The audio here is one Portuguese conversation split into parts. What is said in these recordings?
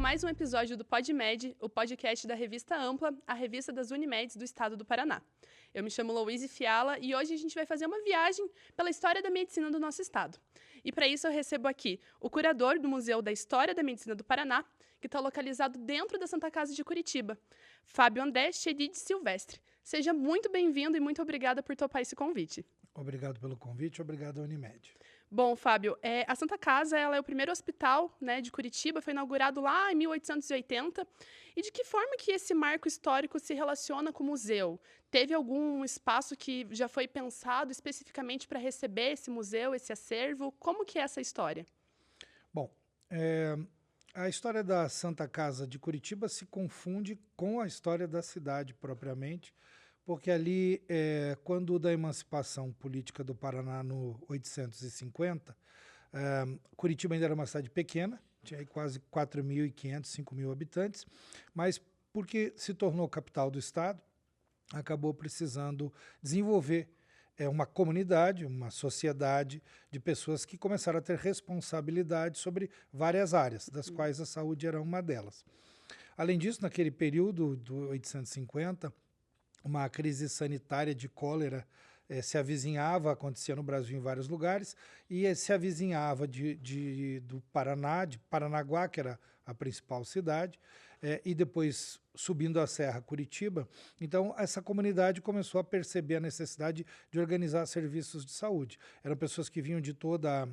mais um episódio do PodMed, o podcast da revista Ampla, a revista das Unimeds do estado do Paraná. Eu me chamo Louise Fiala e hoje a gente vai fazer uma viagem pela história da medicina do nosso estado. E para isso eu recebo aqui o curador do Museu da História da Medicina do Paraná, que está localizado dentro da Santa Casa de Curitiba, Fábio André Chedid Silvestre. Seja muito bem-vindo e muito obrigada por topar esse convite. Obrigado pelo convite, obrigado à Unimed. Bom, Fábio, a Santa Casa ela é o primeiro hospital, né, de Curitiba, foi inaugurado lá em 1880. E de que forma que esse marco histórico se relaciona com o museu? Teve algum espaço que já foi pensado especificamente para receber esse museu, esse acervo? Como que é essa história? Bom, a história da Santa Casa de Curitiba se confunde com a história da cidade propriamente, porque ali, quando da emancipação política do Paraná no 850, Curitiba ainda era uma cidade pequena, tinha aí quase 4.500, 5.000 habitantes, mas porque se tornou capital do estado, acabou precisando desenvolver uma comunidade, uma sociedade de pessoas que começaram a ter responsabilidade sobre várias áreas, das quais a saúde era uma delas. Além disso, naquele período do 850, uma crise sanitária de cólera se avizinhava, acontecia no Brasil em vários lugares, e se avizinhava do Paraná, de Paranaguá, que era a principal cidade, e depois subindo a serra, Curitiba. Então, essa comunidade começou a perceber a necessidade de organizar serviços de saúde. Eram pessoas que vinham de toda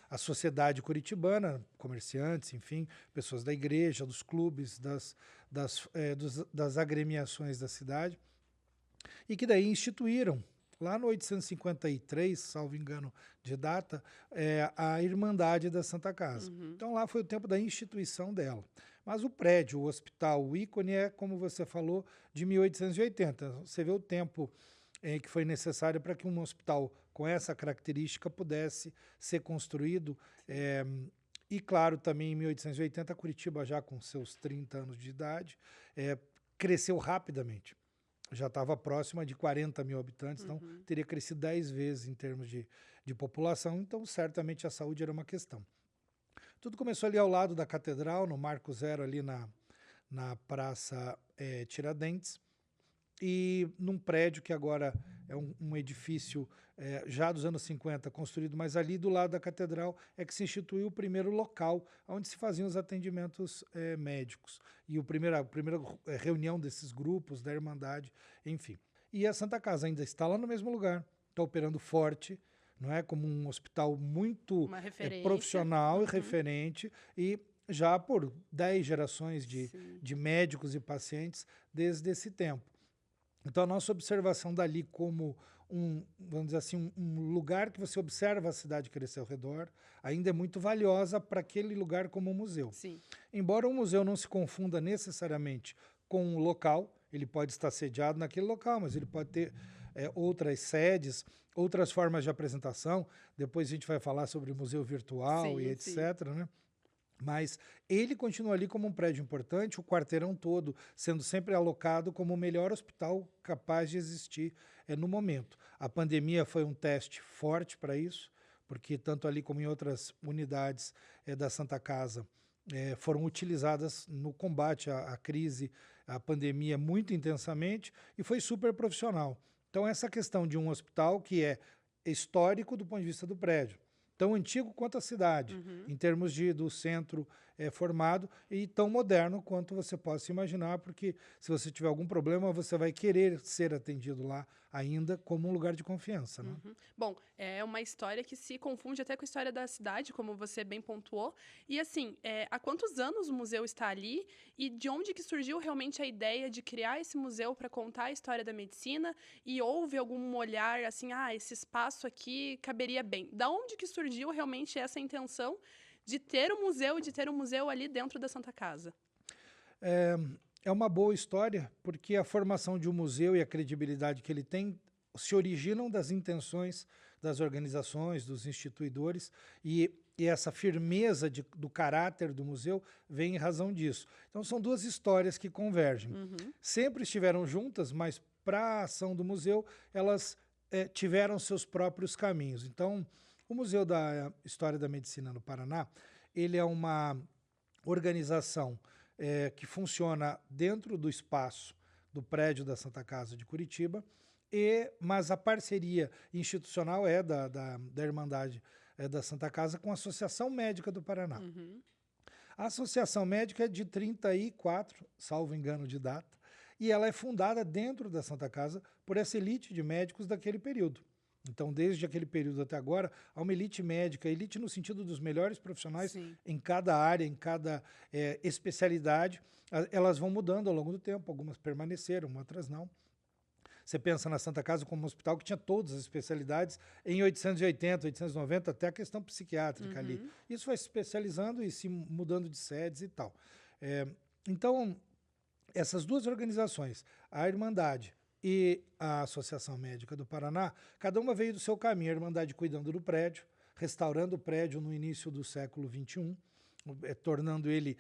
a sociedade curitibana, comerciantes, enfim, pessoas da igreja, dos clubes, das agremiações da cidade, e que daí instituíram, lá no 853, salvo engano de data, a Irmandade da Santa Casa. Então lá foi o tempo da instituição dela. Mas o prédio, o hospital, o ícone é, como você falou, de 1880. Você vê o tempo que foi necessário para que um hospital com essa característica pudesse ser construído. E, claro, também em 1880, Curitiba, já com seus 30 anos de idade, cresceu rapidamente. Já estava próxima de 40 mil habitantes, então teria crescido 10 vezes em termos de população, então certamente a saúde era uma questão. Tudo começou ali ao lado da catedral, no Marco Zero, ali na Praça Tiradentes, e num prédio que agora é um edifício já dos anos 50 construído, mas ali do lado da catedral é que se instituiu o primeiro local onde se faziam os atendimentos médicos e a primeira reunião desses grupos, da Irmandade, enfim. E a Santa Casa ainda está lá no mesmo lugar, está operando forte, não é, como um hospital muito profissional e referente, e já por 10 gerações de médicos e pacientes desde esse tempo. Então, a nossa observação dali como vamos dizer assim, um lugar que você observa a cidade crescer ao redor, ainda é muito valiosa para aquele lugar como um museu. Sim. Embora um museu não se confunda necessariamente com um local, ele pode estar sediado naquele local, mas ele pode ter outras sedes, outras formas de apresentação. Depois a gente vai falar sobre museu virtual e etc., né? Mas ele continua ali como um prédio importante, o quarteirão todo sendo sempre alocado como o melhor hospital capaz de existir no momento. A pandemia foi um teste forte para isso, porque tanto ali como em outras unidades da Santa Casa foram utilizadas no combate à crise, à pandemia muito intensamente, e foi super profissional. Então essa questão de um hospital que é histórico do ponto de vista do prédio, tão antigo quanto a cidade, em termos do centro formado, e tão moderno quanto você possa imaginar, porque se você tiver algum problema, você vai querer ser atendido lá ainda como um lugar de confiança. Né? Bom, é uma história que se confunde até com a história da cidade, como você bem pontuou. E assim, há quantos anos o museu está ali e de onde que surgiu realmente a ideia de criar esse museu para contar a história da medicina? E houve algum olhar assim, esse espaço aqui caberia bem? Da onde que surgiu realmente essa intenção de ter um museu ali dentro da Santa Casa? É uma boa história, porque a formação de um museu e a credibilidade que ele tem se originam das intenções das organizações, dos instituidores, e essa firmeza do caráter do museu vem em razão disso. Então são duas histórias que convergem. Sempre estiveram juntas, mas para a ação do museu, elas tiveram seus próprios caminhos. Então, o Museu da História da Medicina no Paraná, ele é uma organização que funciona dentro do espaço do prédio da Santa Casa de Curitiba, mas a parceria institucional é da Irmandade da Santa Casa com a Associação Médica do Paraná. Uhum. A Associação Médica é de 34, salvo engano de data, e ela é fundada dentro da Santa Casa por essa elite de médicos daquele período. Então, desde aquele período até agora, há uma elite médica, elite no sentido dos melhores profissionais Sim. em cada área, em cada especialidade. Elas vão mudando ao longo do tempo, algumas permaneceram, outras não. Você pensa na Santa Casa como um hospital que tinha todas as especialidades em 880, 890, até a questão psiquiátrica ali. Isso vai se especializando e se mudando de sedes e tal. Então, essas duas organizações, a Irmandade e a Associação Médica do Paraná, cada uma veio do seu caminho. A Irmandade cuidando do prédio, restaurando o prédio no início do século XXI, tornando ele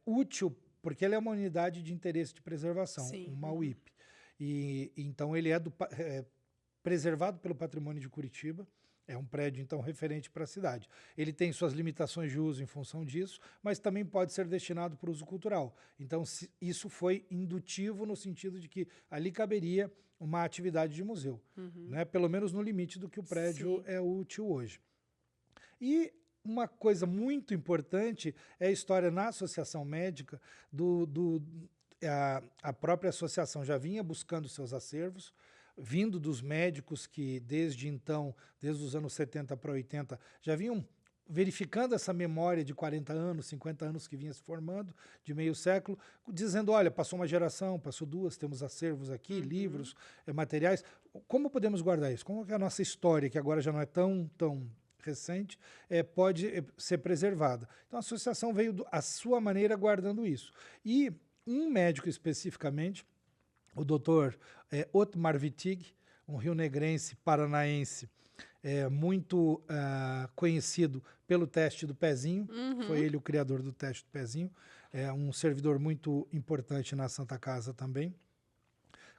útil, porque ele é uma unidade de interesse de preservação, Sim. uma UIP. E então ele é preservado pelo patrimônio de Curitiba, é um prédio então referente para a cidade. Ele tem suas limitações de uso em função disso, mas também pode ser destinado para uso cultural. Então isso foi indutivo no sentido de que ali caberia uma atividade de museu, né? Pelo menos no limite do que o prédio é útil hoje. E uma coisa muito importante é a história na Associação Médica a própria associação já vinha buscando seus acervos, vindo dos médicos que desde então, desde os anos 70 para 80, já vinham verificando essa memória de 40 anos, 50 anos que vinha se formando, de meio século, dizendo, olha, passou uma geração, passou duas, temos acervos aqui, livros, materiais. Como podemos guardar isso? Como que a nossa história, que agora já não é tão recente, pode ser preservada? Então a associação veio à sua maneira guardando isso. E um médico especificamente, o doutor Otmar Wittig, um rio-negrense paranaense, muito conhecido pelo teste do pezinho, foi ele o criador do teste do pezinho, um servidor muito importante na Santa Casa também,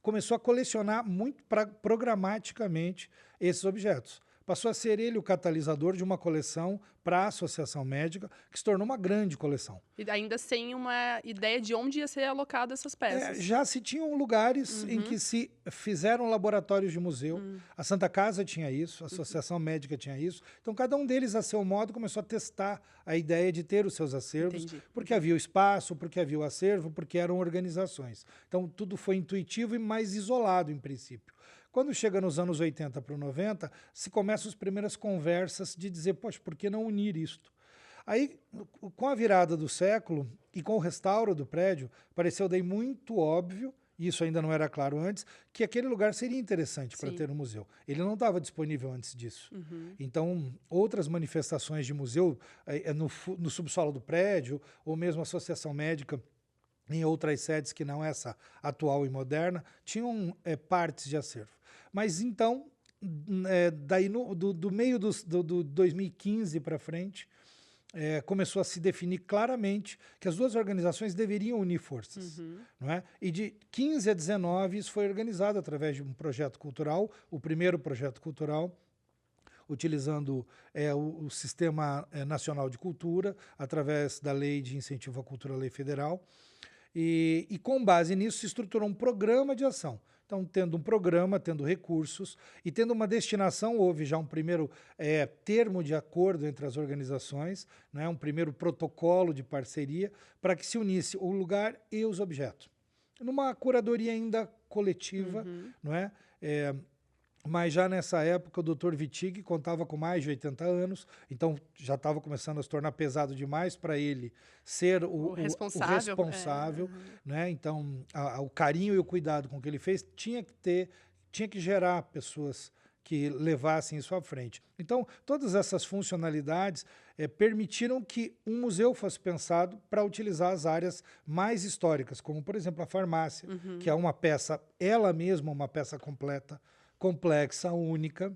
começou a colecionar muito programaticamente esses objetos. Passou a ser ele o catalisador de uma coleção para a Associação Médica, que se tornou uma grande coleção. E ainda sem uma ideia de onde ia ser alocada essas peças. Já se tinham lugares em que se fizeram laboratórios de museu. A Santa Casa tinha isso, a Associação Médica tinha isso. Então, cada um deles, a seu modo, começou a testar a ideia de ter os seus acervos, porque havia o espaço, porque havia o acervo, porque eram organizações. Então, tudo foi intuitivo e mais isolado, em princípio. Quando chega nos anos 80 para o 90, se começam as primeiras conversas de dizer, poxa, por que não unir isto? Aí, com a virada do século e com o restauro do prédio, pareceu daí muito óbvio, e isso ainda não era claro antes, que aquele lugar seria interessante para ter um museu. Ele não estava disponível antes disso. Então, outras manifestações de museu no subsolo do prédio, ou mesmo a Associação Médica, em outras sedes que não essa atual e moderna, tinham partes de acervo. Mas então, daí do meio do 2015 para frente, começou a se definir claramente que as duas organizações deveriam unir forças. Não é? E de 15 a 19 isso foi organizado através de um projeto cultural, o primeiro projeto cultural, utilizando o Sistema Nacional de Cultura, através da Lei de Incentivo à Cultura, Lei Federal, e com base nisso se estruturou um programa de ação. Então, tendo um programa, tendo recursos e tendo uma destinação, houve já um primeiro termo de acordo entre as organizações, né, um primeiro protocolo de parceria para que se unisse o lugar e os objetos. Numa curadoria ainda coletiva, não é? Mas já nessa época o Dr. Wittig contava com mais de 80 anos, então já estava começando a se tornar pesado demais para ele ser o responsável. Né? Então o carinho e o cuidado com que ele fez tinha que gerar pessoas que levassem isso à frente. Então todas essas funcionalidades permitiram que um museu fosse pensado para utilizar as áreas mais históricas, como por exemplo a farmácia, que é uma peça, ela mesma uma peça completa, complexa, única,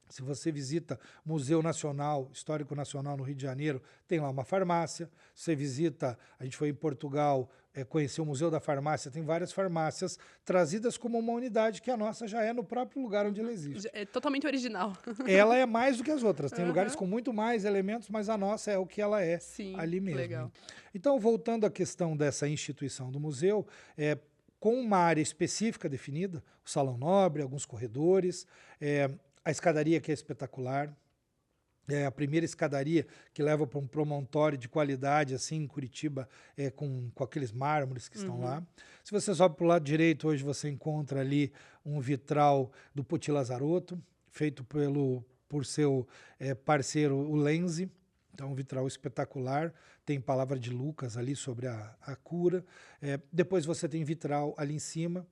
Se você visita Museu Nacional, Histórico Nacional no Rio de Janeiro, tem lá uma farmácia. Se você visita, a gente foi em Portugal, conhecer o Museu da Farmácia, tem várias farmácias trazidas como uma unidade que a nossa já é no próprio lugar onde ela existe. É totalmente original. Ela é mais do que as outras. Tem lugares Aham. com muito mais elementos, mas a nossa é o que ela é Sim, ali mesmo. legal. Então, voltando à questão dessa instituição do museu, com uma área específica definida, o Salão Nobre, alguns corredores, a escadaria que é espetacular, é a primeira escadaria que leva para um promontório de qualidade, assim, em Curitiba, com aqueles mármores que estão lá. Se você sobe para o lado direito, hoje você encontra ali um vitral do Poti Lazarotto, feito por seu parceiro, o Lenzi. Então, um vitral espetacular. Tem palavra de Lucas ali sobre a cura. Depois você tem vitral ali em cima.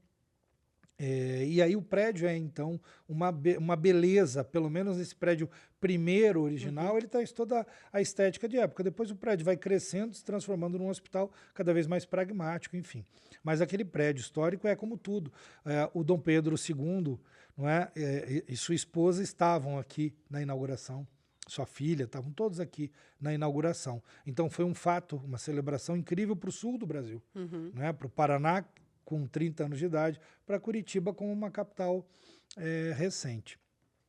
E aí o prédio então, uma beleza, pelo menos esse prédio primeiro, original, ele traz toda a estética de época. Depois o prédio vai crescendo, se transformando num hospital cada vez mais pragmático, enfim. Mas aquele prédio histórico é como tudo. O Dom Pedro II, não é? E sua esposa estavam aqui na inauguração. Sua filha, estavam todos aqui na inauguração. Então foi um fato, uma celebração incrível para o sul do Brasil, né? Para o Paraná, com 30 anos de idade, para Curitiba como uma capital recente.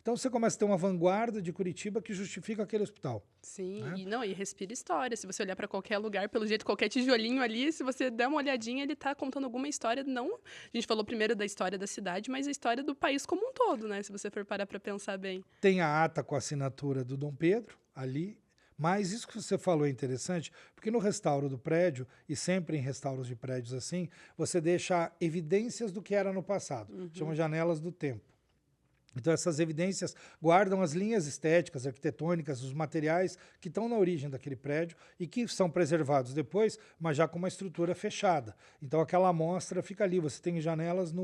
Então você começa a ter uma vanguarda de Curitiba que justifica aquele hospital. Sim, Né? e respira história. Se você olhar para qualquer lugar, pelo jeito, qualquer tijolinho ali, se você der uma olhadinha, ele está contando alguma história. Não, a gente falou primeiro da história da cidade, mas a história do país como um todo, né? Se você for parar para pensar bem. Tem a ata com a assinatura do Dom Pedro ali. Mas isso que você falou é interessante, porque no restauro do prédio, e sempre em restauros de prédios assim, você deixa evidências do que era no passado. Chama janelas do tempo. Então essas evidências guardam as linhas estéticas, arquitetônicas, os materiais que estão na origem daquele prédio e que são preservados depois, mas já com uma estrutura fechada. Então aquela amostra fica ali, você tem janelas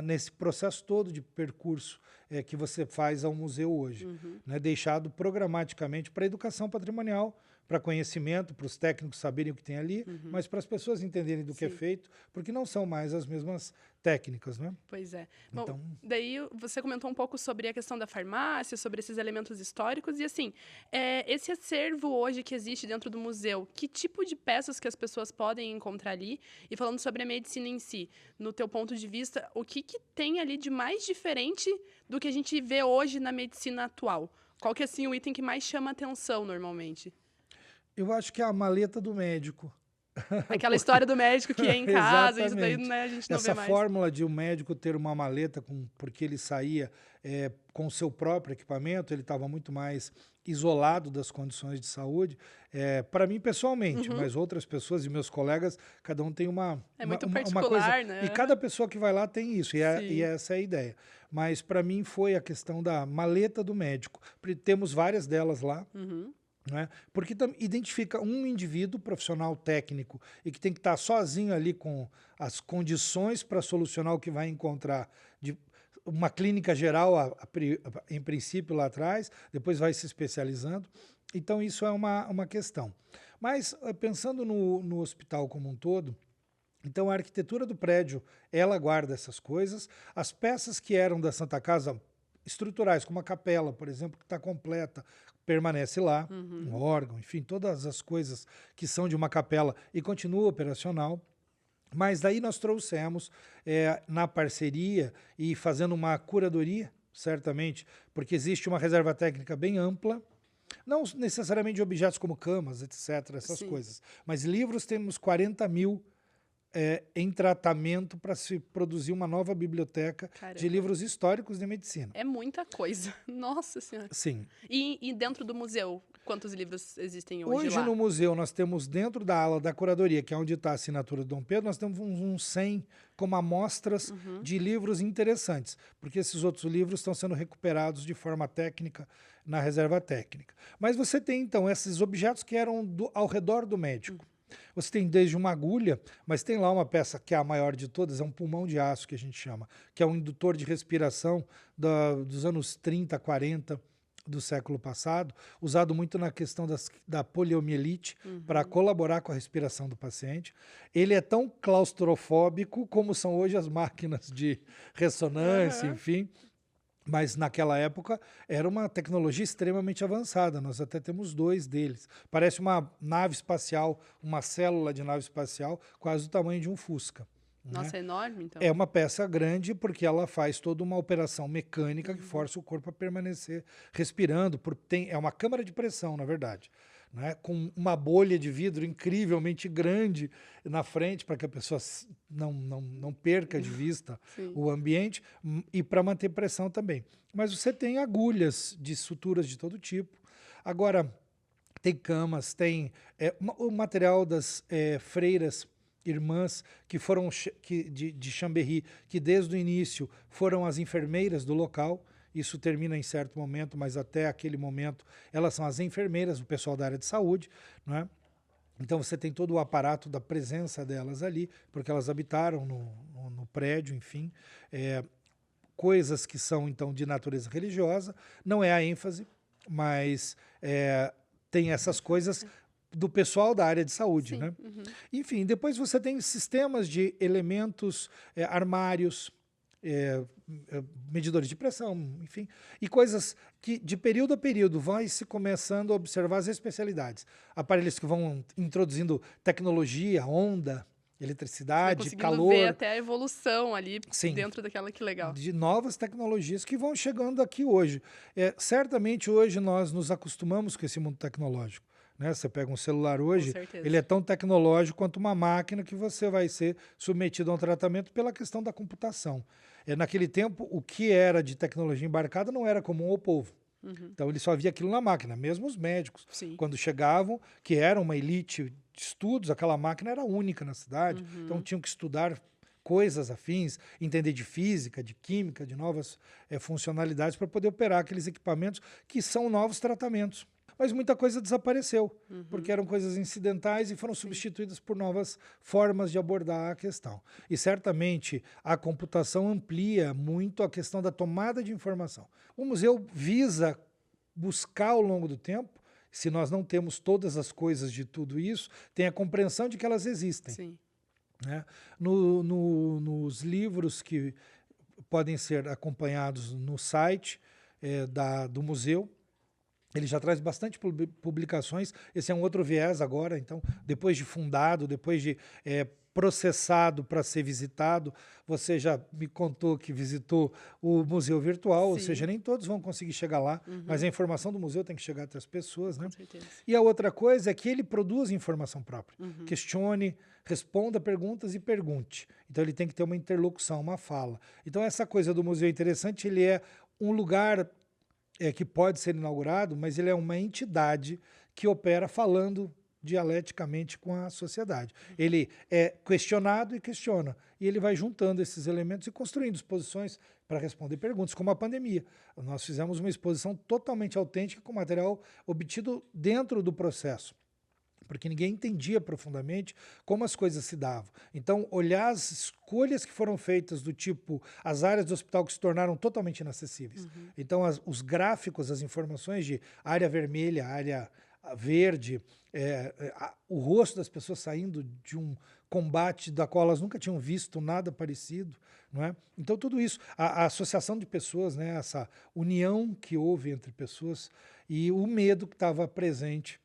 nesse processo todo de percurso que você faz ao museu hoje, né, deixado programaticamente para educação patrimonial, para conhecimento, para os técnicos saberem o que tem ali, mas para as pessoas entenderem do que é feito, porque não são mais as mesmas técnicas, né? Pois é. Bom, Então, daí você comentou um pouco sobre a questão da farmácia, sobre esses elementos históricos, e assim, esse acervo hoje que existe dentro do museu, que tipo de peças que as pessoas podem encontrar ali? E falando sobre a medicina em si, no teu ponto de vista, o que tem ali de mais diferente do que a gente vê hoje na medicina atual? Qual que é, assim, o item que mais chama atenção normalmente? eu acho que é a maleta do médico. Aquela história do médico que ia em casa, isso daí, Exatamente. né, a gente não vê Essa mais. fórmula de um médico ter uma maleta, porque ele saía com o seu próprio equipamento, ele estava muito mais isolado das condições de saúde, para mim pessoalmente, mas outras pessoas e meus colegas, cada um tem uma muito uma particular, coisa, né? e cada pessoa que vai lá tem isso, Sim. e essa é a ideia. Mas para mim foi a questão da maleta do médico. Temos várias delas lá, né? Porque identifica um indivíduo profissional técnico e que tem que estar sozinho ali com as condições para solucionar o que vai encontrar de uma clínica geral, em princípio, lá atrás, depois vai se especializando. Então, isso é uma questão. Mas, pensando no hospital como um todo, então a arquitetura do prédio, ela guarda essas coisas. As peças que eram da Santa Casa, estruturais, como a capela, por exemplo, que está completa, permanece lá, um órgão, enfim, todas as coisas que são de uma capela e continua operacional. Mas daí nós trouxemos na parceria e fazendo uma curadoria, certamente, porque existe uma reserva técnica bem ampla, não necessariamente de objetos como camas, etc., essas coisas, mas livros temos 40.000 em tratamento para se produzir uma nova biblioteca de livros históricos de medicina. É muita coisa. Nossa Senhora. Sim. E dentro do museu, quantos livros existem hoje Hoje lá? no museu nós temos dentro da ala da curadoria, que é onde está a assinatura do Dom Pedro, nós temos uns 100 como amostras de livros interessantes, porque esses outros livros estão sendo recuperados de forma técnica na reserva técnica. Mas você tem então esses objetos que eram ao redor do médico. Você tem desde uma agulha, mas tem lá uma peça que é a maior de todas, é um pulmão de aço que a gente chama, que é um indutor de respiração dos anos 30, 40 do século passado, usado muito na questão da poliomielite, para colaborar com a respiração do paciente. Ele é tão claustrofóbico como são hoje as máquinas de ressonância, enfim. Mas naquela época era uma tecnologia extremamente avançada. Nós até temos 2 deles. Parece uma nave espacial, uma célula de nave espacial, quase do tamanho de um Fusca, né? Nossa, é enorme, então. É uma peça grande porque ela faz toda uma operação mecânica que força o corpo a permanecer respirando. É uma câmara de pressão, na verdade, né? Com uma bolha de vidro incrivelmente grande na frente para que a pessoa não perca de vista Sim. o ambiente e para manter pressão também. Mas você tem agulhas de suturas de todo tipo. Agora, tem camas, tem o material das freiras irmãs que foram de Chambéry, que desde o início foram as enfermeiras do local. Isso termina em certo momento, mas até aquele momento elas são as enfermeiras, o pessoal da área de saúde, não é? Então você tem todo o aparato da presença delas ali, porque elas habitaram no prédio, enfim. Coisas que são, então, de natureza religiosa, não é a ênfase, mas tem essas coisas do pessoal da área de saúde, Sim. né? Uhum. Enfim, depois você tem sistemas de elementos, armários, medidores de pressão, enfim, e coisas que de período a período vai se começando a observar as especialidades. Aparelhos que vão introduzindo tecnologia, onda, Você vai eletricidade, conseguindo ver calor, até a evolução ali sim, dentro daquela, que legal. de novas tecnologias que vão chegando aqui hoje. Certamente hoje nós nos acostumamos com esse mundo tecnológico, né? Você pega um celular Com hoje, certeza. ele é tão tecnológico quanto uma máquina que você vai ser submetido a um tratamento pela questão da computação. Naquele tempo, o que era de tecnologia embarcada não era comum ao povo. Uhum. Então ele só via aquilo na máquina, mesmo os médicos, Sim. quando chegavam, que era uma elite de estudos, aquela máquina era única na cidade, então tinham que estudar coisas afins, entender de física, de química, de novas funcionalidades para poder operar aqueles equipamentos que são novos tratamentos. Mas muita coisa desapareceu, porque eram coisas incidentais e foram substituídas por novas formas de abordar a questão. E certamente a computação amplia muito a questão da tomada de informação. O museu visa buscar ao longo do tempo, se nós não temos todas as coisas de tudo isso, tem a compreensão de que elas existem. Sim. Né? Nos livros que podem ser acompanhados no site do museu, ele já traz bastante publicações. Esse é um outro viés agora. Então, depois de fundado, depois de processado para ser visitado, você já me contou que visitou o museu virtual, ou Sim. seja, nem todos vão conseguir chegar lá, mas a informação do museu tem que chegar até as pessoas, né? Com certeza. E a outra coisa é que ele produz informação própria. Questione, responda perguntas e pergunte. Então ele tem que ter uma interlocução, uma fala. Então essa coisa do museu é interessante, ele é um lugar que pode ser inaugurado, mas ele é uma entidade que opera falando dialeticamente com a sociedade. Ele é questionado e questiona, e ele vai juntando esses elementos e construindo exposições para responder perguntas, como a pandemia. Nós fizemos uma exposição totalmente autêntica com material obtido dentro do processo, porque ninguém entendia profundamente como as coisas se davam. Então, olhar as escolhas que foram feitas do tipo, as áreas do hospital que se tornaram totalmente inacessíveis. Então, os gráficos, as informações de área vermelha, área verde, o rosto das pessoas saindo de um combate da qual elas nunca tinham visto nada parecido, não é? Então, tudo isso, a associação de pessoas, né, essa união que houve entre pessoas e o medo que estava presente,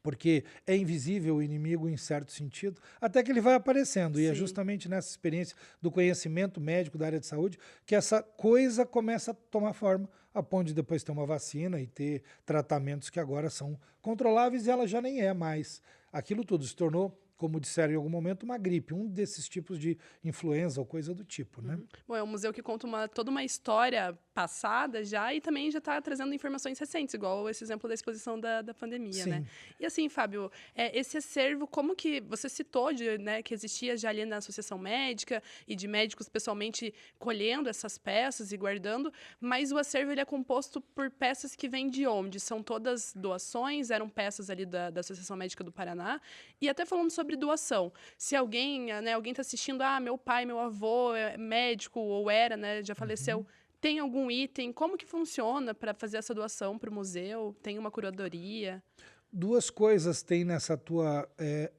porque é invisível o inimigo em certo sentido, até que ele vai aparecendo. E é Sim. justamente nessa experiência do conhecimento médico da área de saúde que essa coisa começa a tomar forma, a ponto de depois ter uma vacina e ter tratamentos que agora são controláveis, e ela já nem é mais. Aquilo tudo se tornou, como disseram em algum momento, uma gripe, um desses tipos de influenza ou coisa do tipo, né? Bom, é um museu que conta toda uma história passada já, e também já está trazendo informações recentes, igual esse exemplo da exposição da pandemia, Sim. né? E assim, Fábio, esse acervo, como que você citou né, que existia já ali na Associação Médica e de médicos pessoalmente colhendo essas peças e guardando, mas o acervo ele é composto por peças que vêm de onde? São todas doações, eram peças ali da Associação Médica do Paraná, e até falando sobre doação, se alguém está assistindo, meu pai, meu avô é médico, ou era, né, já faleceu, tem algum item, como que funciona para fazer essa doação para o museu? Tem uma curadoria? duas coisas tem nessa tua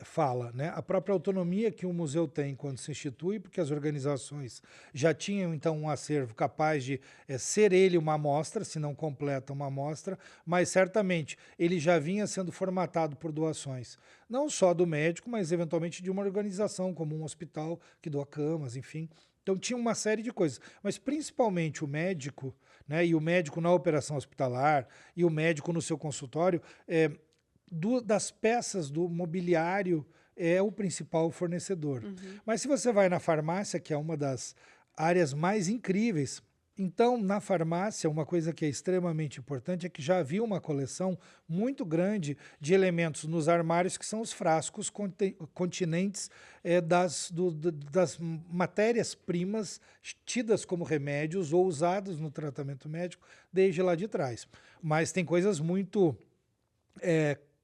fala, né? A própria autonomia que o museu tem quando se institui, porque as organizações já tinham, então, um acervo capaz de ser ele uma amostra, se não completa uma amostra, mas certamente ele já vinha sendo formatado por doações, não só do médico, mas eventualmente de uma organização, como um hospital que doa camas, enfim. Então tinha uma série de coisas, mas principalmente o médico, né, e o médico na operação hospitalar, e o médico no seu consultório, das peças do mobiliário é o principal fornecedor. Mas se você vai na farmácia, que é uma das áreas mais incríveis, então na farmácia uma coisa que é extremamente importante é que já havia uma coleção muito grande de elementos nos armários que são os frascos continentes das matérias-primas tidas como remédios ou usados no tratamento médico desde lá de trás. Mas tem coisas muito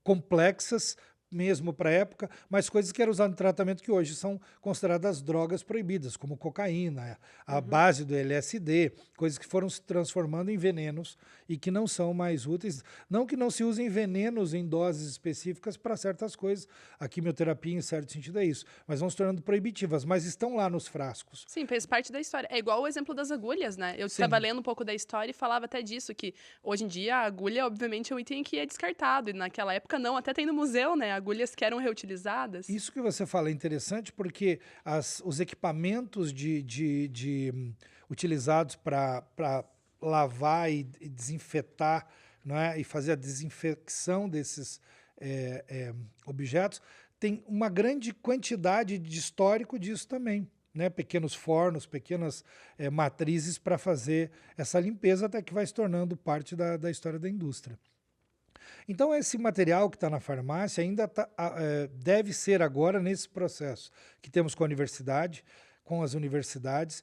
complexas, mesmo para a época, mas coisas que eram usadas no tratamento que hoje são consideradas drogas proibidas, como cocaína, a base do LSD, coisas que foram se transformando em venenos e que não são mais úteis. Não que não se usem venenos em doses específicas para certas coisas, a quimioterapia, em certo sentido, é isso, mas vão se tornando proibitivas, mas estão lá nos frascos. Sim, fez parte da história. É igual o exemplo das agulhas, né? Eu estava lendo um pouco da história e falava até disso, que hoje em dia a agulha, obviamente, é um item que é descartado, e naquela época não, até tem no museu, né? Agulhas que eram reutilizadas. Isso que você fala é interessante porque os equipamentos utilizados para lavar e desinfetar, não é? E fazer a desinfecção desses objetos, tem uma grande quantidade de histórico disso também. Né, pequenos fornos, pequenas matrizes para fazer essa limpeza até que vai se tornando parte da história da indústria. Então, esse material que está na farmácia ainda deve ser agora nesse processo que temos com a universidade, com as universidades,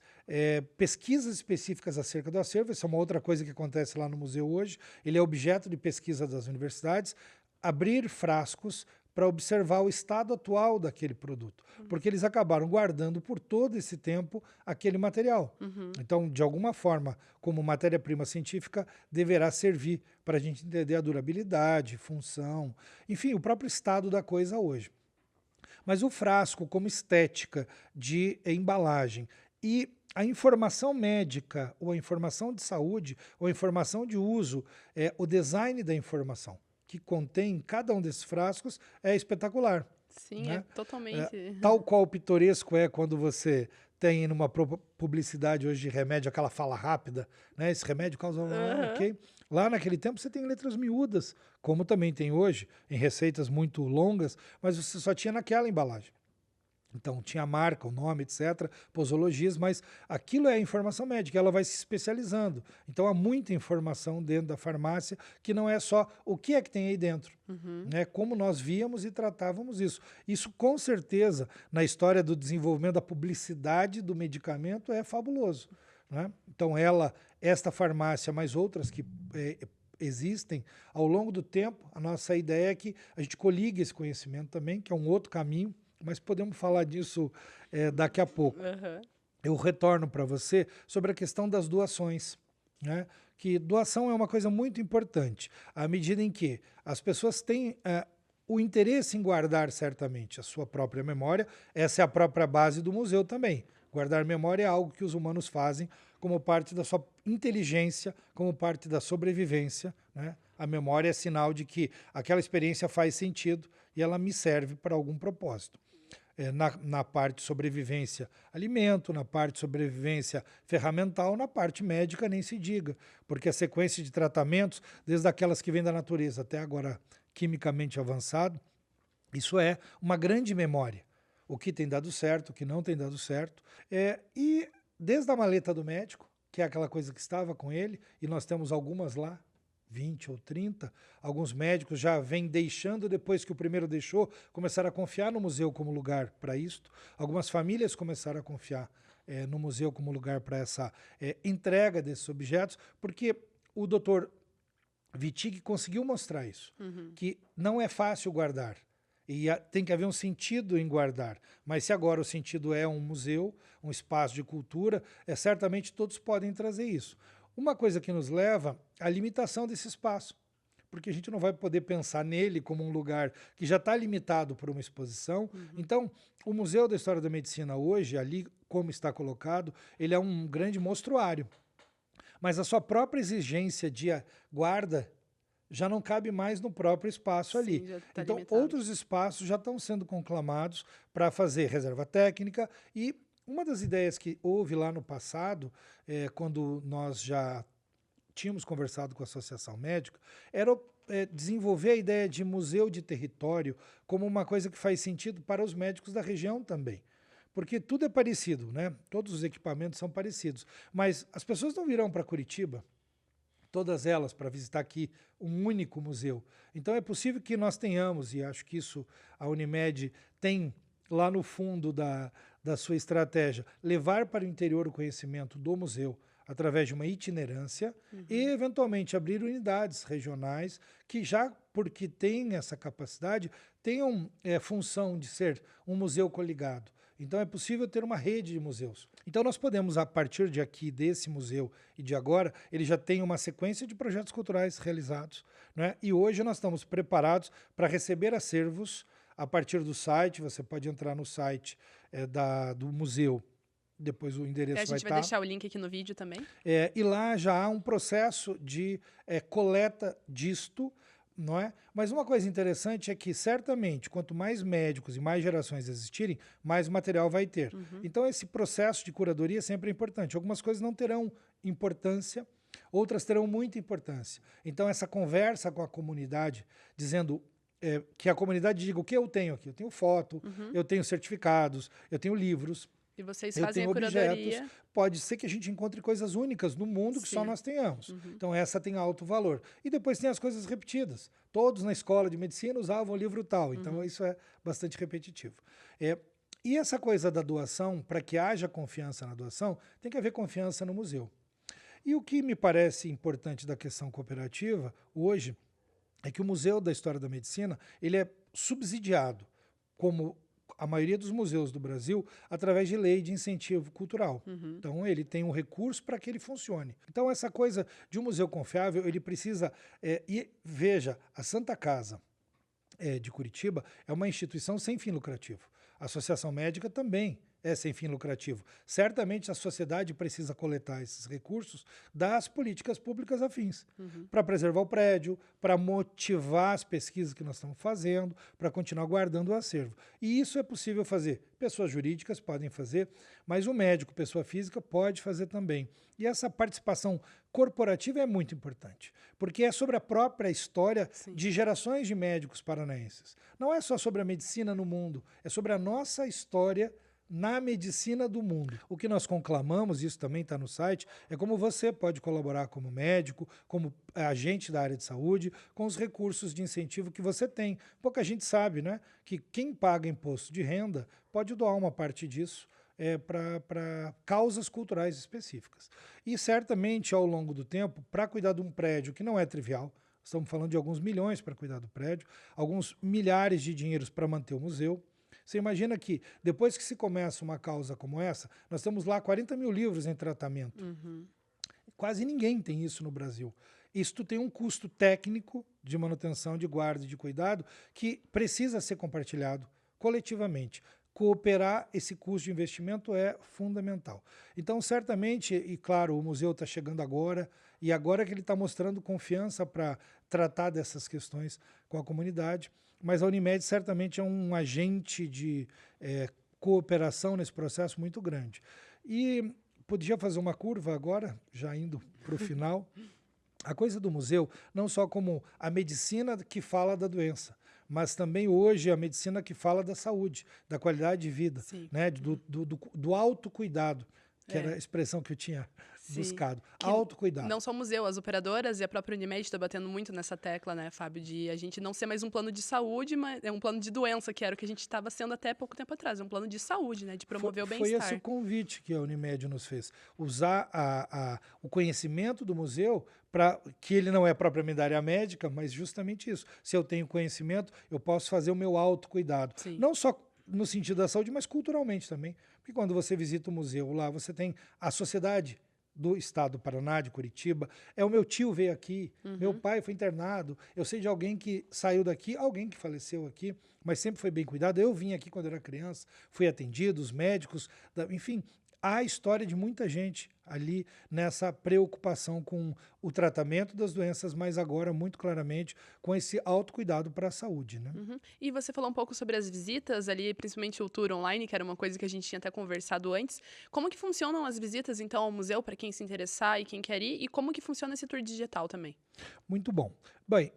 pesquisas específicas acerca do acervo. Essa é uma outra coisa que acontece lá no museu hoje. Ele é objeto de pesquisa das universidades, abrir frascos para observar o estado atual daquele produto, porque eles acabaram guardando por todo esse tempo aquele material. Então, de alguma forma, como matéria-prima científica, deverá servir para a gente entender a durabilidade, função, enfim, o próprio estado da coisa hoje. Mas o frasco como estética de embalagem e a informação médica, ou a informação de saúde, ou a informação de uso, o design da informação que contém cada um desses frascos é espetacular. Sim, né? é totalmente... Tal qual pitoresco é quando você tem numa publicidade hoje de remédio aquela fala rápida, né? Esse remédio causa... ok? Lá naquele tempo você tem letras miúdas, como também tem hoje, em receitas muito longas, mas você só tinha naquela embalagem. Então, tinha a marca, o nome, etc., posologias, mas aquilo é a informação médica, ela vai se especializando. Então, há muita informação dentro da farmácia que não é só o que é que tem aí dentro, né? Como nós víamos e tratávamos isso. Isso, com certeza, na história do desenvolvimento da publicidade do medicamento, é fabuloso. Né? Então, esta farmácia, mais outras que existem, ao longo do tempo, a nossa ideia é que a gente coligue esse conhecimento também, que é um outro caminho, mas podemos falar disso daqui a pouco. Eu retorno para você sobre a questão das doações, né? Que doação é uma coisa muito importante, à medida em que as pessoas têm o interesse em guardar certamente a sua própria memória. Essa é a própria base do museu também. Guardar memória é algo que os humanos fazem como parte da sua inteligência, como parte da sobrevivência, né? A memória é sinal de que aquela experiência faz sentido e ela me serve para algum propósito. Na parte de sobrevivência alimento, na parte de sobrevivência ferramental, na parte médica nem se diga, porque a sequência de tratamentos, desde aquelas que vêm da natureza até agora quimicamente avançado, isso é uma grande memória. O que tem dado certo, o que não tem dado certo, e desde a maleta do médico, que é aquela coisa que estava com ele, e nós temos algumas lá, 20 ou 30, alguns médicos já vêm deixando, depois que o primeiro deixou, começaram a confiar no museu como lugar para isto. Algumas famílias começaram a confiar no museu como lugar para essa entrega desses objetos, porque o doutor Wittig conseguiu mostrar isso, que não é fácil guardar, e tem que haver um sentido em guardar. Mas se agora o sentido é um museu, um espaço de cultura, certamente todos podem trazer isso. Uma coisa que nos leva à limitação desse espaço, porque a gente não vai poder pensar nele como um lugar que já está limitado por uma exposição. Então, o Museu da História da Medicina hoje, ali como está colocado, ele é um grande mostruário. Mas a sua própria exigência de guarda já não cabe mais no próprio espaço ali. Sim, já tá Então, limitado. outros espaços já estão sendo conclamados para fazer reserva técnica. E uma das ideias que houve lá no passado, quando nós já tínhamos conversado com a Associação Médica, era desenvolver a ideia de museu de território como uma coisa que faz sentido para os médicos da região também. Porque tudo é parecido, né? Todos os equipamentos são parecidos. Mas as pessoas não virão para Curitiba, todas elas, para visitar aqui um único museu. Então é possível que nós tenhamos, e acho que isso a Unimed tem lá no fundo da sua estratégia, levar para o interior o conhecimento do museu através de uma itinerância e, eventualmente, abrir unidades regionais que já, porque têm essa capacidade, tenham função de ser um museu coligado. Então é possível ter uma rede de museus. Então nós podemos, a partir de aqui, desse museu e de agora, ele já tem uma sequência de projetos culturais realizados, né? E hoje nós estamos preparados para receber acervos a partir do site. Você pode entrar no site do museu, depois o endereço vai estar. A gente vai deixar o link aqui no vídeo também. E lá já há um processo de coleta disto, não é? Mas uma coisa interessante é que, certamente, quanto mais médicos e mais gerações existirem, mais material vai ter. Então, esse processo de curadoria sempre é importante. Algumas coisas não terão importância, outras terão muita importância. Então, essa conversa com a comunidade, dizendo que a comunidade diga o que eu tenho aqui. Eu tenho foto, eu tenho certificados, eu tenho livros, E vocês eu fazem tenho a curadoria. objetos. Pode ser que a gente encontre coisas únicas no mundo que só Sim. nós tenhamos. Então, essa tem alto valor. E depois tem as coisas repetidas. Todos na escola de medicina usavam o livro tal. Então, isso é bastante repetitivo. E essa coisa da doação, para que haja confiança na doação, tem que haver confiança no museu. E o que me parece importante da questão cooperativa, hoje, é que o Museu da História da Medicina ele é subsidiado, como a maioria dos museus do Brasil, através de lei de incentivo cultural. Então, ele tem um recurso para que ele funcione. Então, essa coisa de um museu confiável, ele precisa... e veja, a Santa Casa de Curitiba é uma instituição sem fim lucrativo. A Associação Médica também é sem fim lucrativo. Certamente a sociedade precisa coletar esses recursos das políticas públicas afins, para preservar o prédio, para motivar as pesquisas que nós estamos fazendo, para continuar guardando o acervo. E isso é possível fazer. Pessoas jurídicas podem fazer, mas o médico, pessoa física, pode fazer também. E essa participação corporativa é muito importante, porque é sobre a própria história de gerações de médicos paranaenses. Não é só sobre a medicina no mundo, é sobre a nossa história na medicina do mundo. O que nós conclamamos, isso também está no site, é como você pode colaborar como médico, como agente da área de saúde, com os recursos de incentivo que você tem. Pouca gente sabe, né, que quem paga imposto de renda pode doar uma parte disso para causas culturais específicas. E certamente, ao longo do tempo, para cuidar de um prédio que não é trivial, estamos falando de alguns milhões para cuidar do prédio, alguns milhares de dinheiros para manter o museu. Você imagina que, depois que se começa uma causa como essa, nós temos lá 40 mil livros em tratamento. Quase ninguém tem isso no Brasil. Isto tem um custo técnico de manutenção, de guarda e de cuidado que precisa ser compartilhado coletivamente. Cooperar esse custo de investimento é fundamental. Então, certamente, e claro, o museu está chegando agora, e agora que ele está mostrando confiança para tratar dessas questões com a comunidade, mas a Unimed certamente é um agente de cooperação nesse processo muito grande. E podia fazer uma curva agora, já indo para o final, a coisa do museu, não só como a medicina que fala da doença, mas também hoje a medicina que fala da saúde, da qualidade de vida, né, do autocuidado, que era a expressão que eu tinha buscado. Autocuidado. Não só o museu, as operadoras e a própria Unimed está batendo muito nessa tecla, né, Fábio, de a gente não ser mais um plano de saúde, mas é um plano de doença, que era o que a gente estava sendo até pouco tempo atrás, um plano de saúde, né, de promover o bem-estar. Foi esse o convite que a Unimed nos fez, usar o conhecimento do museu, para que ele não é propriamente da área médica, mas justamente isso. Se eu tenho conhecimento, eu posso fazer o meu autocuidado. Não só no sentido da saúde, mas culturalmente também. Porque quando você visita o museu lá, você tem a sociedade do estado do Paraná, de Curitiba. O meu tio veio aqui, meu pai foi internado, eu sei de alguém que saiu daqui, alguém que faleceu aqui, mas sempre foi bem cuidado. Eu vim aqui quando era criança, fui atendido, os médicos, enfim, há a história de muita gente ali nessa preocupação com o tratamento das doenças, mas agora, muito claramente, com esse autocuidado para a saúde, né? E você falou um pouco sobre as visitas ali, principalmente o tour online, que era uma coisa que a gente tinha até conversado antes. Como que funcionam as visitas, então, ao museu, para quem se interessar e quem quer ir? E como que funciona esse tour digital também? Muito bom. Bem,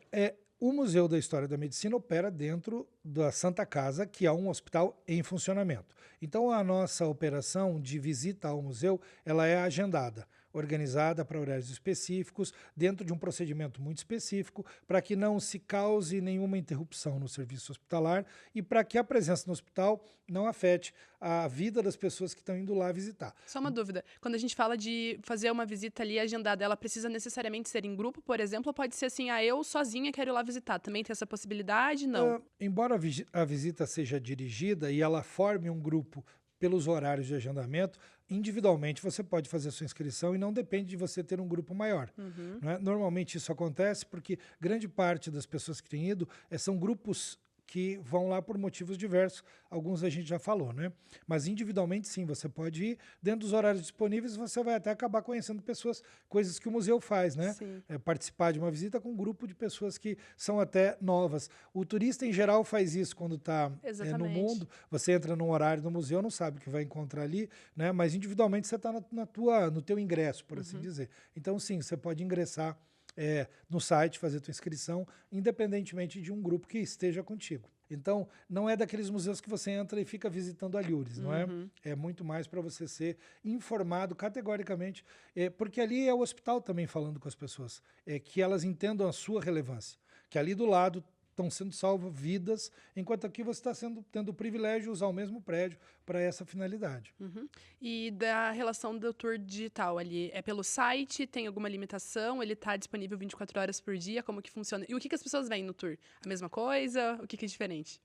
o Museu da História da Medicina opera dentro da Santa Casa, que é um hospital em funcionamento. Então, a nossa operação de visita ao museu, ela é agendada, organizada para horários específicos, dentro de um procedimento muito específico, para que não se cause nenhuma interrupção no serviço hospitalar e para que a presença no hospital não afete a vida das pessoas que estão indo lá visitar. Só uma dúvida. Quando a gente fala de fazer uma visita ali agendada, ela precisa necessariamente ser em grupo, por exemplo? Ou pode ser assim, eu sozinha quero ir lá visitar? Também tem essa possibilidade? Não. Embora a visita seja dirigida e ela forme um grupo pelos horários de agendamento, individualmente você pode fazer a sua inscrição e não depende de você ter um grupo maior. Não é? Normalmente isso acontece porque grande parte das pessoas que têm ido são grupos que vão lá por motivos diversos, alguns a gente já falou, né? Mas individualmente sim, você pode ir, dentro dos horários disponíveis, você vai até acabar conhecendo pessoas, coisas que o museu faz, né? Participar de uma visita com um grupo de pessoas que são até novas. O turista, em geral, faz isso quando está no mundo, você entra num horário no museu, não sabe o que vai encontrar ali, né? Mas individualmente você está no teu ingresso, por assim dizer. Então sim, você pode ingressar no site, fazer tua inscrição, independentemente de um grupo que esteja contigo. Então, não é daqueles museus que você entra e fica visitando alhures, não é? É muito mais para você ser informado categoricamente, porque ali é o hospital também falando com as pessoas, que elas entendam a sua relevância, que ali do lado estão sendo salvas vidas, enquanto aqui você está tendo o privilégio de usar o mesmo prédio para essa finalidade. E da relação do tour digital ali, é pelo site, tem alguma limitação, ele está disponível 24 horas por dia, como que funciona? E o que as pessoas veem no tour? A mesma coisa? O que é diferente?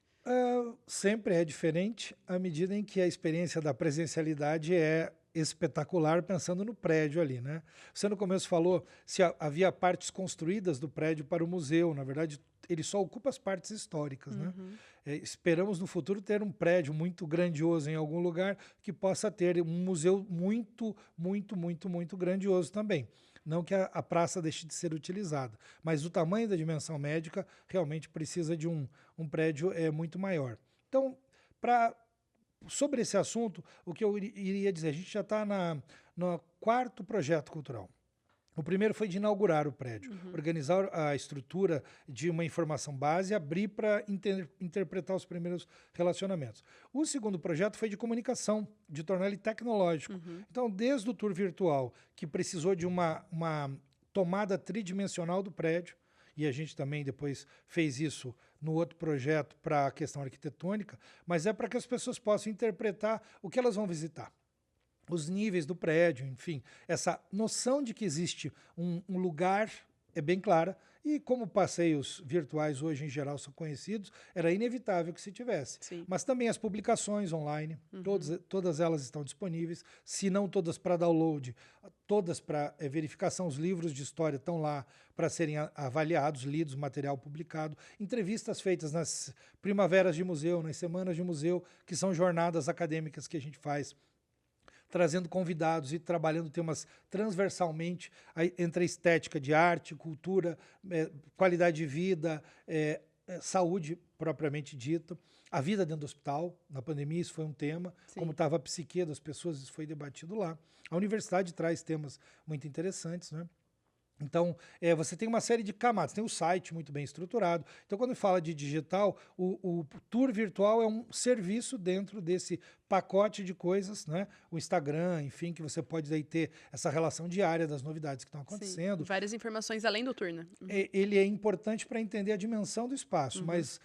Sempre é diferente à medida em que a experiência da presencialidade é espetacular, pensando no prédio ali, né? Você no começo falou se havia partes construídas do prédio para o museu. Na verdade, ele só ocupa as partes históricas, né? Esperamos no futuro ter um prédio muito grandioso em algum lugar que possa ter um museu muito, muito, muito, muito grandioso também. Não que a praça deixe de ser utilizada, mas o tamanho da dimensão médica realmente precisa de um prédio muito maior. Então, sobre esse assunto, o que eu iria dizer, a gente já está no quarto projeto cultural. O primeiro foi de inaugurar o prédio, organizar a estrutura de uma informação base e abrir para interpretar os primeiros relacionamentos. O segundo projeto foi de comunicação, de tornar ele tecnológico. Então, desde o tour virtual, que precisou de uma tomada tridimensional do prédio, e a gente também depois fez isso no outro projeto para a questão arquitetônica, mas é para que as pessoas possam interpretar o que elas vão visitar. Os níveis do prédio, enfim, essa noção de que existe um lugar é bem clara, e como passeios virtuais hoje em geral são conhecidos, era inevitável que se tivesse. Mas também as publicações online, todas elas estão disponíveis, se não todas para download, todas para verificação. Os livros de história estão lá para serem avaliados, lidos, material publicado, entrevistas feitas nas primaveras de museu, nas semanas de museu, que são jornadas acadêmicas que a gente faz, trazendo convidados e trabalhando temas transversalmente entre a estética de arte, cultura, qualidade de vida, saúde propriamente dita, a vida dentro do hospital. Na pandemia isso foi um tema, como estava a psique das pessoas, isso foi debatido lá. A universidade traz temas muito interessantes, né? Então, você tem uma série de camadas, tem o site muito bem estruturado. Então, quando fala de digital, o tour virtual é um serviço dentro desse pacote de coisas, né? O Instagram, enfim, que você pode daí ter essa relação diária das novidades que estão acontecendo. Várias informações além do tour, né? Ele é importante para entender a dimensão do espaço, mas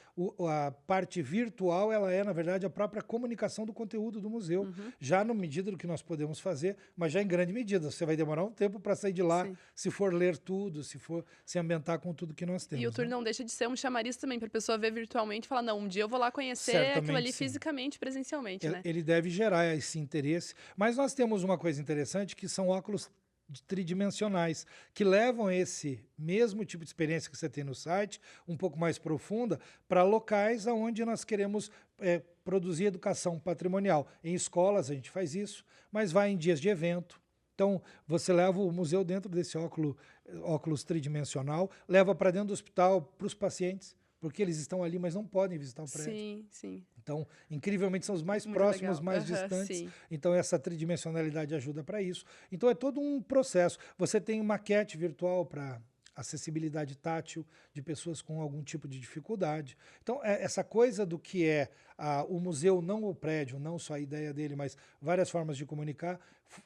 a parte virtual, ela é, na verdade, a própria comunicação do conteúdo do museu, já na medida do que nós podemos fazer, mas já em grande medida. Você vai demorar um tempo para sair de lá, se for ler tudo, se for se ambientar com tudo que nós temos. E o tour não deixa de ser um chamariz também para a pessoa ver virtualmente e falar, não, um dia eu vou lá conhecer aquilo ali fisicamente, presencialmente, né? Ele deve gerar esse interesse, mas nós temos uma coisa interessante que são óculos tridimensionais, que levam esse mesmo tipo de experiência que você tem no site, um pouco mais profunda, para locais onde nós queremos produzir educação patrimonial. Em escolas a gente faz isso, mas vai em dias de evento. Então, você leva o museu dentro desse óculos tridimensional, leva para dentro do hospital para os pacientes, porque eles estão ali, mas não podem visitar o prédio. Sim, sim. Então, incrivelmente, são os mais Muito próximos, legal. mais Aham, distantes. sim. Então, essa tridimensionalidade ajuda para isso. Então, é todo um processo. Você tem maquete virtual para acessibilidade tátil de pessoas com algum tipo de dificuldade. Então, essa coisa do que é o museu, não o prédio, não só a ideia dele, mas várias formas de comunicar,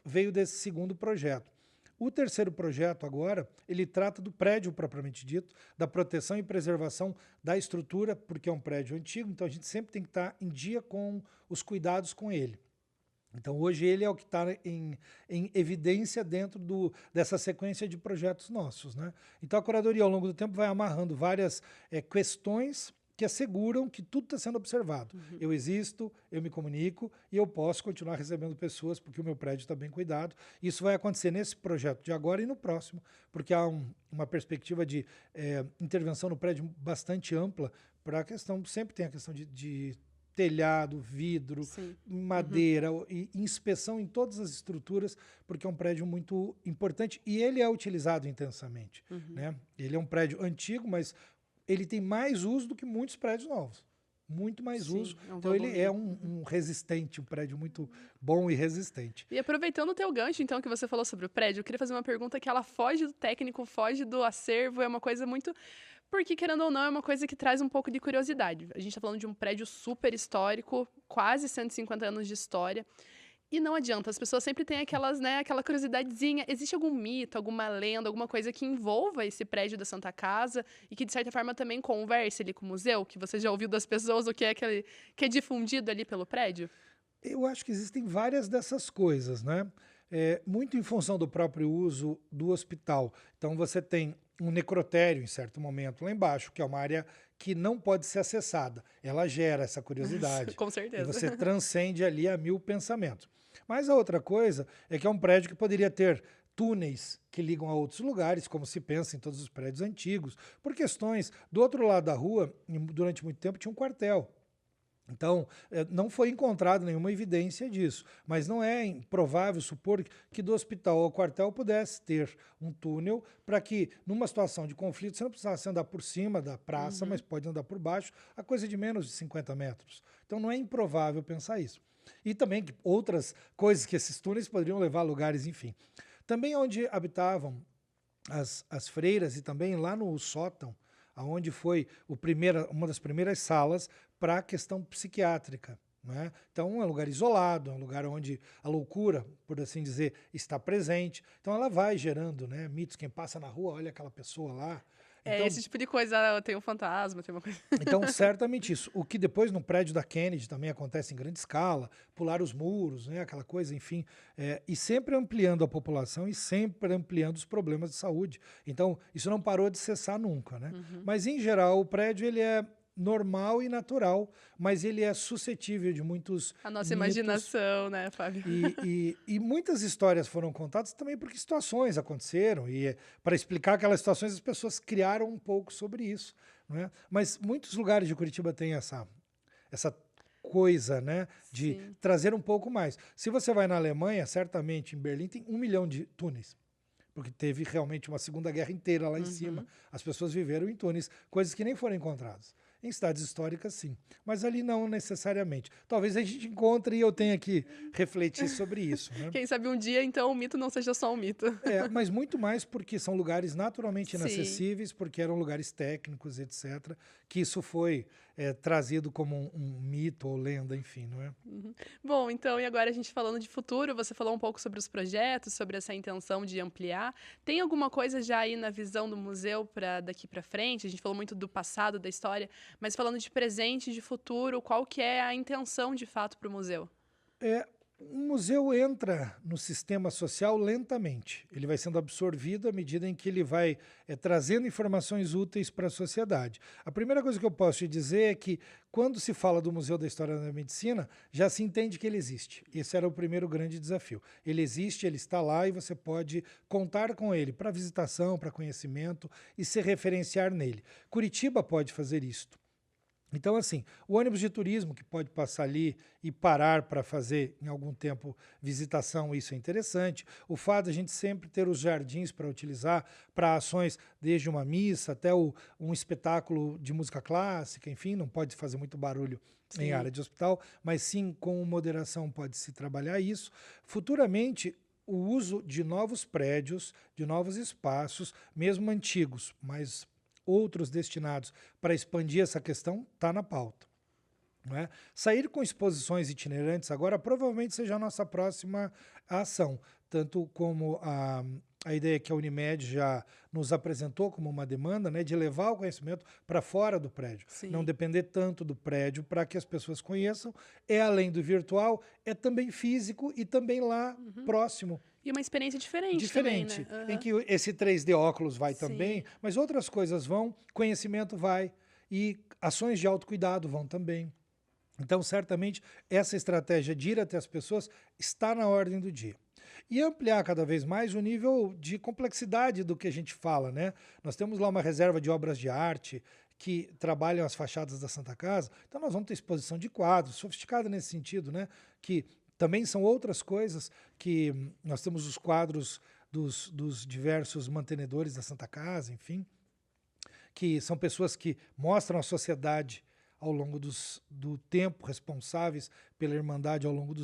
veio desse segundo projeto. O terceiro projeto agora, ele trata do prédio propriamente dito, da proteção e preservação da estrutura, porque é um prédio antigo, então a gente sempre tem que estar em dia com os cuidados com ele. Então hoje ele é o que está em evidência dentro dessa sequência de projetos nossos, né? Então a curadoria ao longo do tempo vai amarrando várias questões que asseguram que tudo está sendo observado. Uhum. Eu existo, eu me comunico e eu posso continuar recebendo pessoas porque o meu prédio está bem cuidado. Isso vai acontecer nesse projeto de agora e no próximo, porque há uma perspectiva de intervenção no prédio bastante ampla para a questão, sempre tem a questão de telhado, vidro, Sim. madeira, e inspeção em todas as estruturas, porque é um prédio muito importante e ele é utilizado intensamente. Né? Ele é um prédio antigo, mas ele tem mais uso do que muitos prédios novos. Muito mais Sim, uso. é um Então ele volume. é um resistente, um prédio muito bom e resistente. E aproveitando o teu gancho, então, que você falou sobre o prédio, eu queria fazer uma pergunta que ela foge do técnico, foge do acervo, é uma coisa muito... Porque, querendo ou não, é uma coisa que traz um pouco de curiosidade. A gente está falando de um prédio super histórico, quase 150 anos de história. E não adianta, as pessoas sempre têm aquela curiosidadezinha. Existe algum mito, alguma lenda, alguma coisa que envolva esse prédio da Santa Casa e que, de certa forma, também converse ali com o museu? Que você já ouviu das pessoas o que é difundido ali pelo prédio? Eu acho que existem várias dessas coisas, né? Muito em função do próprio uso do hospital. Então você tem um necrotério em certo momento lá embaixo, que é uma área que não pode ser acessada. Ela gera essa curiosidade. Com E certeza. você transcende ali a 1000 pensamentos. Mas a outra coisa é que é um prédio que poderia ter túneis que ligam a outros lugares, como se pensa em todos os prédios antigos, por questões. Do outro lado da rua, durante muito tempo, tinha um quartel. Então, não foi encontrado nenhuma evidência disso, mas não é improvável supor que do hospital ao quartel pudesse ter um túnel para que, numa situação de conflito, você não precisasse andar por cima da praça, mas pode andar por baixo, a coisa de menos de 50 metros. Então, não é improvável pensar isso. E também que outras coisas que esses túneis poderiam levar a lugares, enfim. Também onde habitavam as freiras e também lá no sótão, onde foi uma das primeiras salas para a questão psiquiátrica. Né? Então, é um lugar isolado, é um lugar onde a loucura, por assim dizer, está presente. Então, ela vai gerando, né, mitos. Quem passa na rua, olha aquela pessoa lá. Então, Esse tipo de coisa, tem um fantasma, tem uma coisa... Então, certamente isso. O que depois no prédio da Kennedy também acontece em grande escala, pular os muros, né, aquela coisa, enfim. E sempre ampliando a população e sempre ampliando os problemas de saúde. Então, isso não parou de cessar nunca. Né? Mas, em geral, o prédio ele é normal e natural, mas ele é suscetível de muitos A nossa mitos. imaginação, né, Fábio? E muitas histórias foram contadas também porque situações aconteceram, e para explicar aquelas situações as pessoas criaram um pouco sobre isso. Não é? Mas muitos lugares de Curitiba têm essa coisa, né, de Sim. trazer um pouco mais. Se você vai na Alemanha, certamente em Berlim tem 1 milhão de túneis, porque teve realmente uma Segunda Guerra inteira lá em cima. As pessoas viveram em túneis, coisas que nem foram encontradas. Em cidades históricas, sim. Mas ali não necessariamente. Talvez a gente encontre e eu tenha que refletir sobre isso. Né? Quem sabe um dia, então, o mito não seja só um mito. Mas muito mais porque são lugares naturalmente Sim. inacessíveis, porque eram lugares técnicos, etc., que isso foi trazido como um mito ou lenda, enfim, não é? Bom, então, e agora a gente falando de futuro, você falou um pouco sobre os projetos, sobre essa intenção de ampliar. Tem alguma coisa já aí na visão do museu para daqui para frente? A gente falou muito do passado, da história, mas falando de presente, de futuro, qual que é a intenção de fato para o museu? O museu entra no sistema social lentamente. Ele vai sendo absorvido à medida em que ele vai trazendo informações úteis para a sociedade. A primeira coisa que eu posso te dizer é que, quando se fala do Museu da História da Medicina, já se entende que ele existe. Esse era o primeiro grande desafio. Ele existe, ele está lá e você pode contar com ele para visitação, para conhecimento e se referenciar nele. Curitiba pode fazer isto. Então, assim, o ônibus de turismo que pode passar ali e parar para fazer, em algum tempo, visitação, isso é interessante. O fato de a gente sempre ter os jardins para utilizar para ações, desde uma missa até um espetáculo de música clássica, enfim, não pode fazer muito barulho em área de hospital, mas sim, com moderação, pode-se trabalhar isso. Futuramente, o uso de novos prédios, de novos espaços, mesmo antigos, mas outros destinados para expandir essa questão, está na pauta. Não é? Sair com exposições itinerantes agora provavelmente seja a nossa próxima ação, tanto como a ideia que a Unimed já nos apresentou como uma demanda, né, de levar o conhecimento para fora do prédio, Sim. não depender tanto do prédio para que as pessoas conheçam, é além do virtual, é também físico e também lá próximo. E uma experiência diferente também, né? Em que esse 3D óculos vai Sim. também, mas outras coisas vão, conhecimento vai, e ações de autocuidado vão também. Então, certamente, essa estratégia de ir até as pessoas está na ordem do dia. E ampliar cada vez mais o nível de complexidade do que a gente fala, né? Nós temos lá uma reserva de obras de arte que trabalham as fachadas da Santa Casa, então nós vamos ter exposição de quadros, sofisticada nesse sentido, né? Que também são outras coisas que nós temos os quadros dos diversos mantenedores da Santa Casa, enfim, que são pessoas que mostram a sociedade ao longo do tempo, responsáveis pela Irmandade ao longo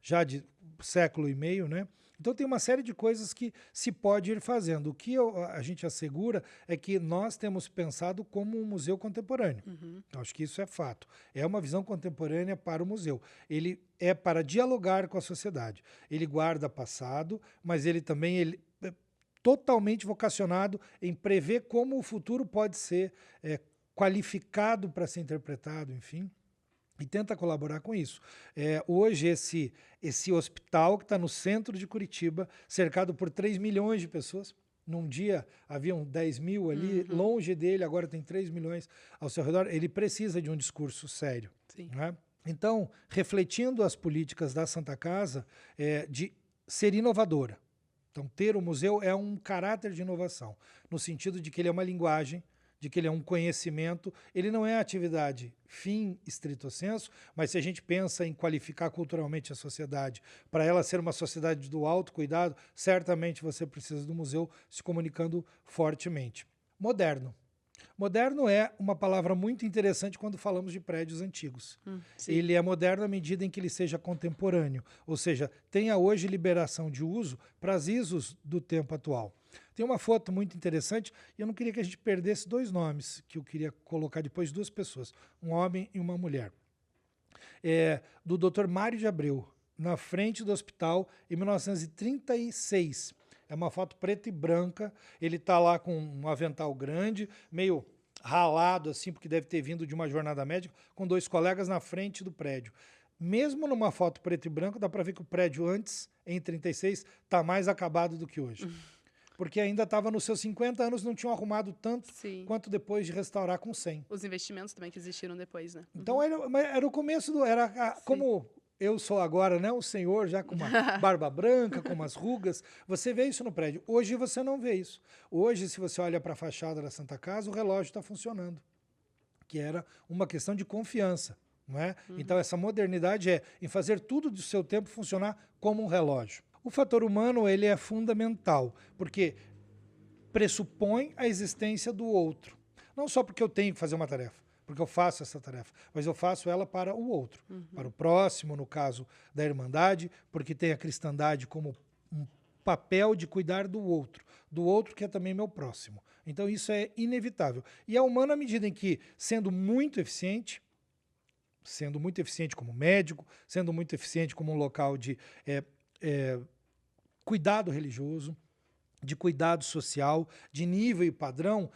já de século e meio, né? Então tem uma série de coisas que se pode ir fazendo. O que a gente assegura é que nós temos pensado como um museu contemporâneo. Acho que isso é fato. É uma visão contemporânea para o museu. Ele é para dialogar com a sociedade. Ele guarda passado, mas ele também é totalmente vocacionado em prever como o futuro pode ser qualificado para ser interpretado, enfim, e tenta colaborar com isso. Hoje, esse hospital que está no centro de Curitiba, cercado por 3 milhões de pessoas, num dia haviam 10 mil ali, longe dele, agora tem 3 milhões ao seu redor, ele precisa de um discurso sério. Sim. Né? Então, refletindo as políticas da Santa Casa, de ser inovadora. Então, ter o museu é um caráter de inovação, no sentido de que ele é uma linguagem, de que ele é um conhecimento, ele não é atividade fim estrito sensu, mas se a gente pensa em qualificar culturalmente a sociedade, para ela ser uma sociedade do autocuidado, certamente você precisa do museu se comunicando fortemente. Moderno. Moderno é uma palavra muito interessante quando falamos de prédios antigos. Ele é moderno à medida em que ele seja contemporâneo, ou seja, tenha hoje liberação de uso para as ISOs do tempo atual. Tem uma foto muito interessante e eu não queria que a gente perdesse 2 nomes, que eu queria colocar depois de 2 pessoas, um homem e uma mulher. Do Dr. Mário de Abreu, na frente do hospital, em 1936. É uma foto preta e branca, ele está lá com um avental grande, meio ralado assim, porque deve ter vindo de uma jornada médica, com 2 colegas na frente do prédio. Mesmo numa foto preto e branco, dá para ver que o prédio antes, em 36, está mais acabado do que hoje. Porque ainda estava nos seus 50 anos, não tinham arrumado tanto quanto depois de restaurar com 100. Os investimentos também que existiram depois, né? Então era o começo como eu sou agora, né, um senhor já com uma barba branca, com umas rugas, você vê isso no prédio. Hoje você não vê isso. Hoje, se você olha para a fachada da Santa Casa, o relógio está funcionando, que era uma questão de confiança. Não é? Então essa modernidade é em fazer tudo do seu tempo funcionar como um relógio. O fator humano ele é fundamental, porque pressupõe a existência do outro. Não só porque eu tenho que fazer uma tarefa, porque eu faço essa tarefa, mas eu faço ela para o outro, para o próximo, no caso da Irmandade, porque tem a cristandade como um papel de cuidar do outro que é também meu próximo. Então isso é inevitável. E é humano à medida em que, sendo muito eficiente como médico, sendo muito eficiente como um local de cuidado religioso, de cuidado social, de nível e padrão,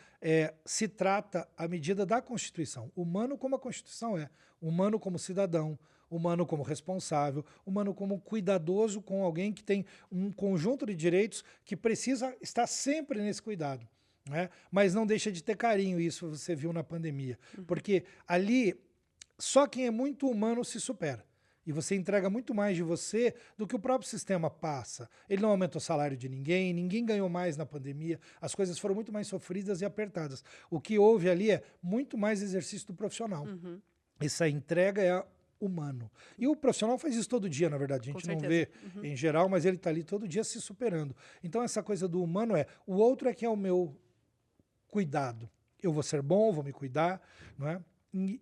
se trata à medida da Constituição. Humano como a Constituição é. Humano como cidadão, humano como responsável, humano como cuidadoso com alguém que tem um conjunto de direitos que precisa estar sempre nesse cuidado. Né? Mas não deixa de ter carinho, isso você viu na pandemia. Porque ali, só quem é muito humano se supera. E você entrega muito mais de você do que o próprio sistema passa. Ele não aumentou o salário de ninguém, ninguém ganhou mais na pandemia, as coisas foram muito mais sofridas e apertadas. O que houve ali é muito mais exercício do profissional. Essa entrega é humano. E o profissional faz isso todo dia, na verdade. A gente não vê em geral, mas ele está ali todo dia se superando. Então essa coisa do humano o outro é que é o meu cuidado. Eu vou ser bom, vou me cuidar, não é?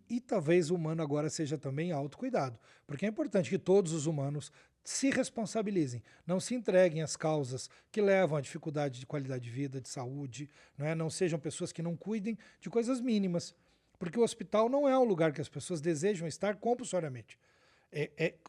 E talvez o humano agora seja também autocuidado, porque é importante que todos os humanos se responsabilizem, não se entreguem às causas que levam à dificuldade de qualidade de vida, de saúde, não sejam pessoas que não cuidem de coisas mínimas, porque o hospital não é um lugar que as pessoas desejam estar compulsoriamente.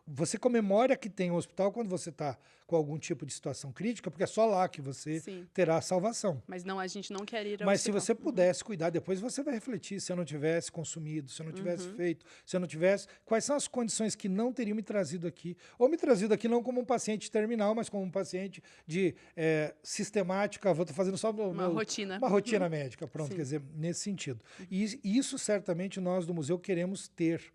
Você comemora que tem um hospital quando você está com algum tipo de situação crítica, porque é só lá que você terá a salvação. Mas não, a gente não quer ir ao Mas hospital. se você pudesse cuidar, depois você vai refletir se eu não tivesse consumido, se eu não tivesse feito, se eu não tivesse... Quais são as condições que não teriam me trazido aqui? Ou me trazido aqui não como um paciente terminal, mas como um paciente de sistemática, vou estar fazendo só uma rotina. Uma rotina médica, pronto, quer dizer, nesse sentido. E isso certamente nós do museu queremos ter.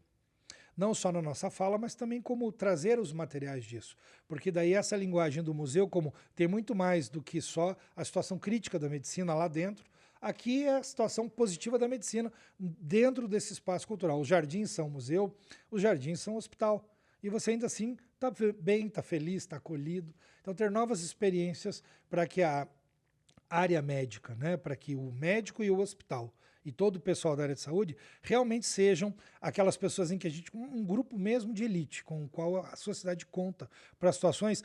Não só na nossa fala, mas também como trazer os materiais disso. Porque daí essa linguagem do museu, como tem muito mais do que só a situação crítica da medicina lá dentro, aqui é a situação positiva da medicina dentro desse espaço cultural. Os jardins são museu, os jardins são hospital. E você ainda assim está bem, está feliz, está acolhido. Então ter novas experiências para que a área médica, para que o médico e o hospital e todo o pessoal da área de saúde realmente sejam aquelas pessoas em que a gente, um grupo mesmo de elite, com o qual a sociedade conta para situações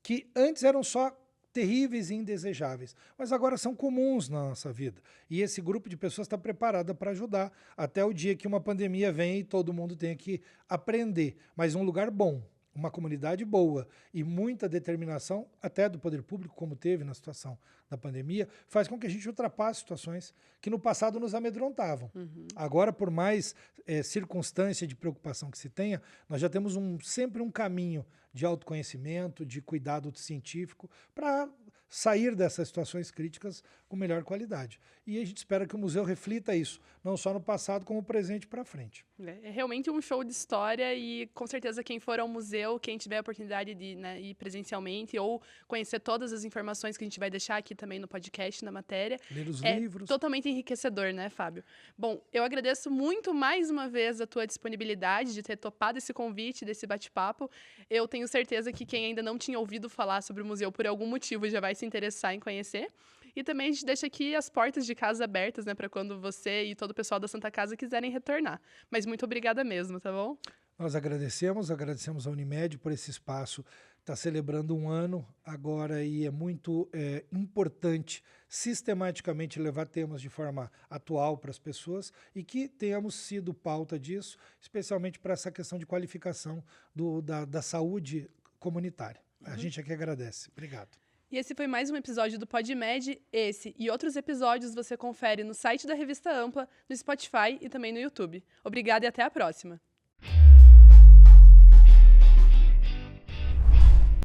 que antes eram só terríveis e indesejáveis, mas agora são comuns na nossa vida. E esse grupo de pessoas está preparado para ajudar até o dia que uma pandemia vem e todo mundo tenha que aprender. Mas um lugar bom, uma comunidade boa e muita determinação, até do poder público, como teve na situação da pandemia, faz com que a gente ultrapasse situações que no passado nos amedrontavam. Agora, por mais circunstância de preocupação que se tenha, nós já temos sempre um caminho de autoconhecimento, de cuidado científico, para sair dessas situações críticas com melhor qualidade. E a gente espera que o museu reflita isso, não só no passado, como presente para frente. É realmente um show de história e, com certeza, quem for ao museu, quem tiver a oportunidade de ir presencialmente ou conhecer todas as informações que a gente vai deixar aqui também no podcast, na matéria. Ler os livros. Totalmente enriquecedor, né, Fábio? Bom, eu agradeço muito mais uma vez a tua disponibilidade de ter topado esse convite, desse bate-papo. Eu tenho certeza que quem ainda não tinha ouvido falar sobre o museu por algum motivo já vai se interessar em conhecer. E também a gente deixa aqui as portas de casa abertas, para quando você e todo o pessoal da Santa Casa quiserem retornar. Mas muito obrigada mesmo, tá bom? Nós agradecemos a Unimed por esse espaço. Está celebrando um ano agora e é muito importante sistematicamente levar temas de forma atual para as pessoas e que tenhamos sido pauta disso, especialmente para essa questão de qualificação da saúde comunitária. A gente aqui agradece. Obrigado. E esse foi mais um episódio do PodMed. Esse e outros episódios você confere no site da Revista Ampla, no Spotify e também no YouTube. Obrigada e até a próxima!